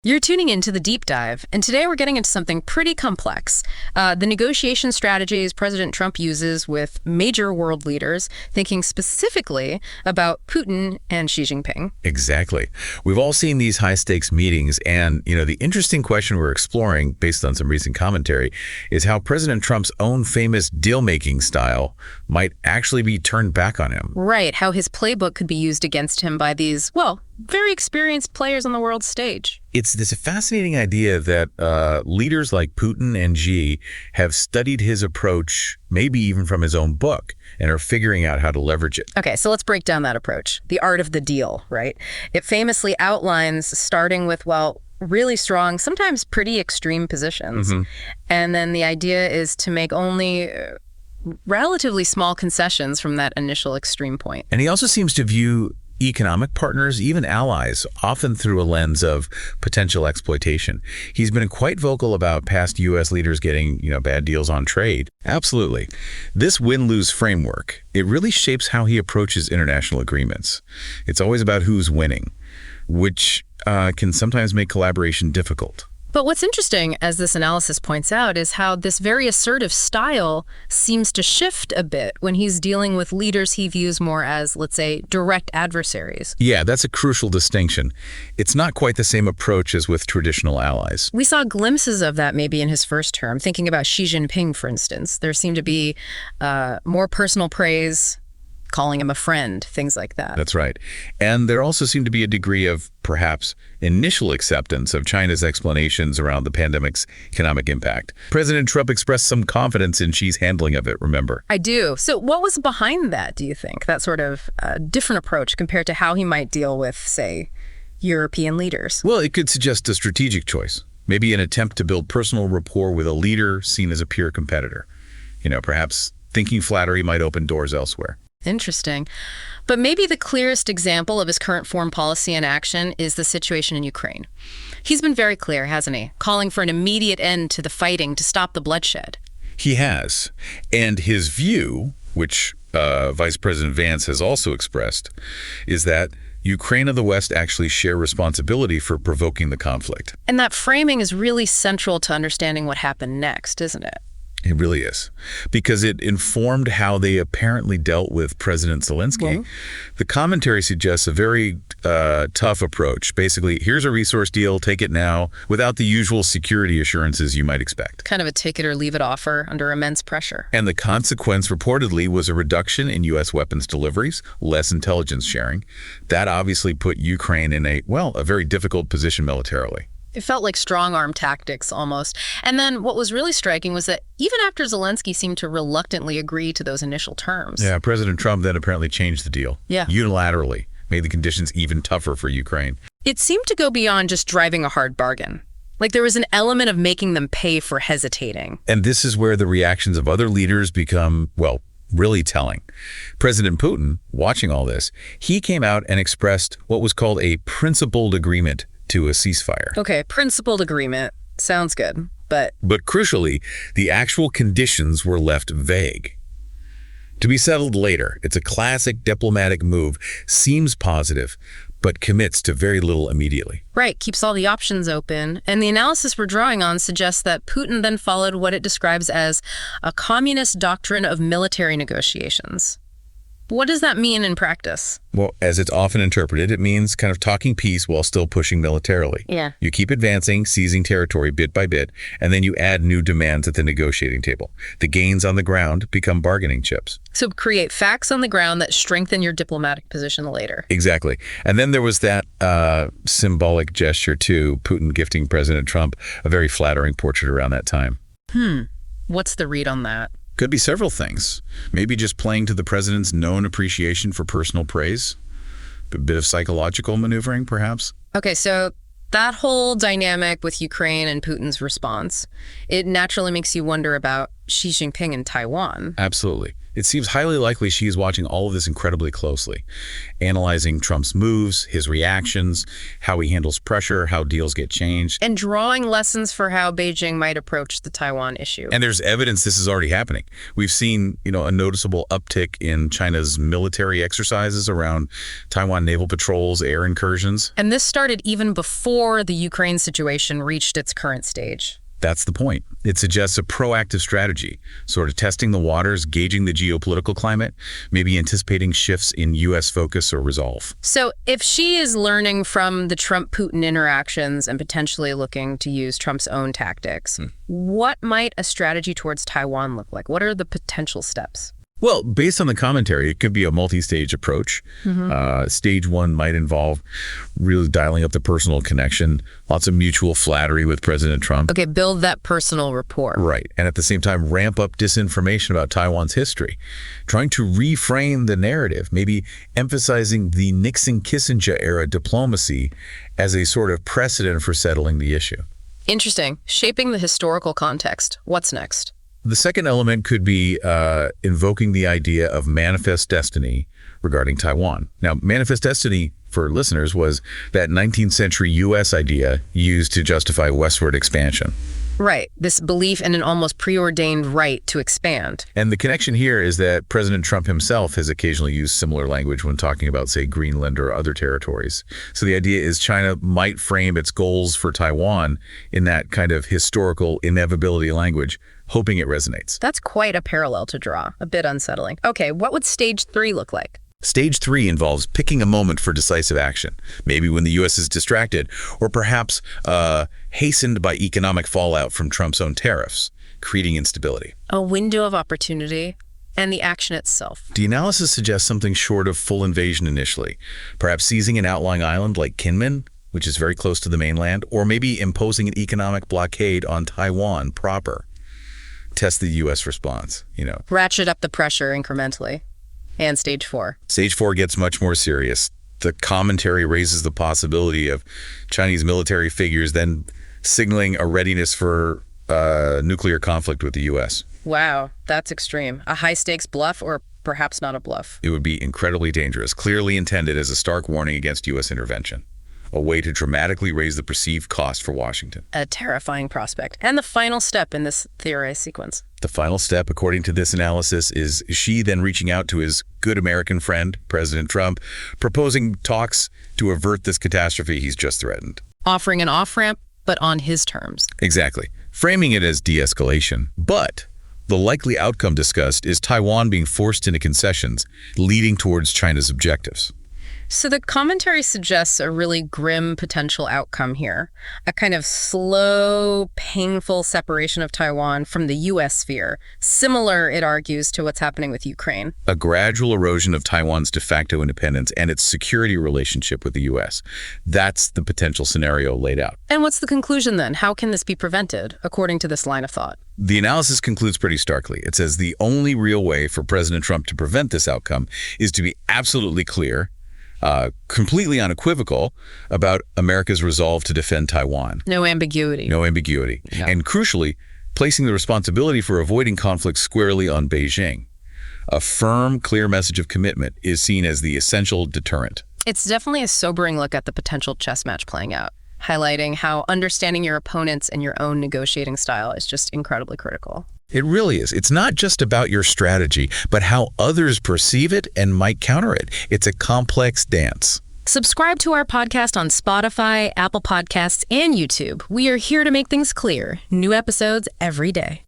You're tuning into the Deep Dive, and today we're getting into something pretty complex. The negotiation strategies President Trump uses with major world leaders, thinking specifically about Putin and Xi Jinping. Exactly. We've all seen these high-stakes meetings, and, the interesting question we're exploring, based on some recent commentary, is how President Trump's own famous deal-making style might actually be turned back on him. Right, how his playbook could be used against him by these, very experienced players on the world stage. It's this fascinating idea that leaders like Putin and Xi have studied his approach, maybe even from his own book, and are figuring out how to leverage it. Okay, so let's break down that approach. The art of the deal, right? It famously outlines starting with, really strong, sometimes pretty extreme positions. And then the idea is to make only relatively small concessions from that initial extreme point. And he also seems to view economic partners, even allies, often through a lens of potential exploitation. He's been quite vocal about past U.S. leaders getting, bad deals on trade. Absolutely. This win-lose framework, it really shapes how he approaches international agreements. It's always about who's winning, which can sometimes make collaboration difficult. But what's interesting, as this analysis points out, is how this very assertive style seems to shift a bit when he's dealing with leaders he views more as, let's say, direct adversaries. Yeah, that's a crucial distinction. It's not quite the same approach as with traditional allies. We saw glimpses of that maybe in his first term. Thinking about Xi Jinping, for instance, there seemed to be more personal praise, calling him a friend, things like that. That's right. And there also seemed to be a degree of, perhaps, initial acceptance of China's explanations around the pandemic's economic impact. President Trump expressed some confidence in Xi's handling of it, remember? I do. So what was behind that, do you think? That sort of different approach compared to how he might deal with, say, European leaders? Well, it could suggest a strategic choice. Maybe an attempt to build personal rapport with a leader seen as a peer competitor. Perhaps thinking flattery might open doors elsewhere. Interesting. But maybe the clearest example of his current foreign policy in action is the situation in Ukraine. He's been very clear, hasn't he? Calling for an immediate end to the fighting to stop the bloodshed. He has. And his view, which Vice President Vance has also expressed, is that Ukraine and the West actually share responsibility for provoking the conflict. And that framing is really central to understanding what happened next, isn't it? It really is, because it informed how they apparently dealt with President Zelensky. The commentary suggests a very tough approach. Basically, here's a resource deal, take it now, without the usual security assurances you might expect. Kind of a take it or leave it offer under immense pressure. And the consequence reportedly was a reduction in U.S. weapons deliveries, less intelligence sharing. That obviously put Ukraine in a very difficult position militarily. It felt like strong-arm tactics, almost. And then what was really striking was that even after Zelensky seemed to reluctantly agree to those initial terms. Yeah, President Trump then apparently changed the deal. Yeah. Unilaterally, made the conditions even tougher for Ukraine. It seemed to go beyond just driving a hard bargain. Like there was an element of making them pay for hesitating. And this is where the reactions of other leaders become, really telling. President Putin, watching all this, he came out and expressed what was called a principled agreement to a ceasefire. Okay, principled agreement. Sounds good, but crucially, the actual conditions were left vague. To be settled later. It's a classic diplomatic move, seems positive, but commits to very little immediately. Right, keeps all the options open. And the analysis we're drawing on suggests that Putin then followed what it describes as a communist doctrine of military negotiations. What does that mean in practice? Well, as it's often interpreted, it means kind of talking peace while still pushing militarily. Yeah. You keep advancing, seizing territory bit by bit, and then you add new demands at the negotiating table. The gains on the ground become bargaining chips. So create facts on the ground that strengthen your diplomatic position later. Exactly. And then there was that symbolic gesture too, Putin gifting President Trump a very flattering portrait around that time. What's the read on that? Could be several things. Maybe just playing to the president's known appreciation for personal praise. A bit of psychological maneuvering, perhaps. Okay, so that whole dynamic with Ukraine and Putin's response, it naturally makes you wonder about Xi Jinping and Taiwan. Absolutely. It seems highly likely she is watching all of this incredibly closely, analyzing Trump's moves, his reactions, how he handles pressure, how deals get changed. And drawing lessons for how Beijing might approach the Taiwan issue. And there's evidence this is already happening. We've seen, a noticeable uptick in China's military exercises around Taiwan naval patrols, air incursions. And this started even before the Ukraine situation reached its current stage. That's the point. It suggests a proactive strategy, sort of testing the waters, gauging the geopolitical climate, maybe anticipating shifts in U.S. focus or resolve. So if she is learning from the Trump-Putin interactions and potentially looking to use Trump's own tactics, what might a strategy towards Taiwan look like? What are the potential steps? Well, based on the commentary, it could be a multi-stage approach. Stage one might involve really dialing up the personal connection, lots of mutual flattery with President Trump. Okay, build that personal rapport. Right. And at the same time, ramp up disinformation about Taiwan's history, trying to reframe the narrative, maybe emphasizing the Nixon-Kissinger era diplomacy as a sort of precedent for settling the issue. Interesting. Shaping the historical context. What's next? The second element could be invoking the idea of manifest destiny regarding Taiwan. Now, manifest destiny, for listeners, was that 19th century U.S. idea used to justify westward expansion. Right. This belief in an almost preordained right to expand. And the connection here is that President Trump himself has occasionally used similar language when talking about, say, Greenland or other territories. So the idea is China might frame its goals for Taiwan in that kind of historical inevitability language, hoping it resonates. That's quite a parallel to draw. A bit unsettling. Okay, what would stage 3 look like? Stage 3 involves picking a moment for decisive action, maybe when the U.S. is distracted, or perhaps hastened by economic fallout from Trump's own tariffs, creating instability. A window of opportunity and the action itself. The analysis suggests something short of full invasion initially, perhaps seizing an outlying island like Kinmen, which is very close to the mainland, or maybe imposing an economic blockade on Taiwan proper. Test the U.S. response, Ratchet up the pressure incrementally. And stage 4. Stage 4 gets much more serious. The commentary raises the possibility of Chinese military figures then signaling a readiness for nuclear conflict with the U.S. Wow, that's extreme. A high-stakes bluff or perhaps not a bluff? It would be incredibly dangerous, clearly intended as a stark warning against U.S. intervention. A way to dramatically raise the perceived cost for Washington. A terrifying prospect. And the final step in this theorized sequence. The final step, according to this analysis, is Xi then reaching out to his good American friend, President Trump, proposing talks to avert this catastrophe he's just threatened. Offering an off-ramp, but on his terms. Exactly. Framing it as de-escalation. But the likely outcome discussed is Taiwan being forced into concessions, leading towards China's objectives. So the commentary suggests a really grim potential outcome here, a kind of slow, painful separation of Taiwan from the U.S. sphere, similar, it argues, to what's happening with Ukraine. A gradual erosion of Taiwan's de facto independence and its security relationship with the U.S. That's the potential scenario laid out. And what's the conclusion then? How can this be prevented, according to this line of thought? The analysis concludes pretty starkly. It says the only real way for President Trump to prevent this outcome is to be absolutely clear, completely unequivocal about America's resolve to defend Taiwan. No ambiguity. No ambiguity. No. And crucially, placing the responsibility for avoiding conflict squarely on Beijing. A firm, clear message of commitment is seen as the essential deterrent. It's definitely a sobering look at the potential chess match playing out, highlighting how understanding your opponents and your own negotiating style is just incredibly critical. It really is. It's not just about your strategy, but how others perceive it and might counter it. It's a complex dance. Subscribe to our podcast on Spotify, Apple Podcasts, and YouTube. We are here to make things clear. New episodes every day.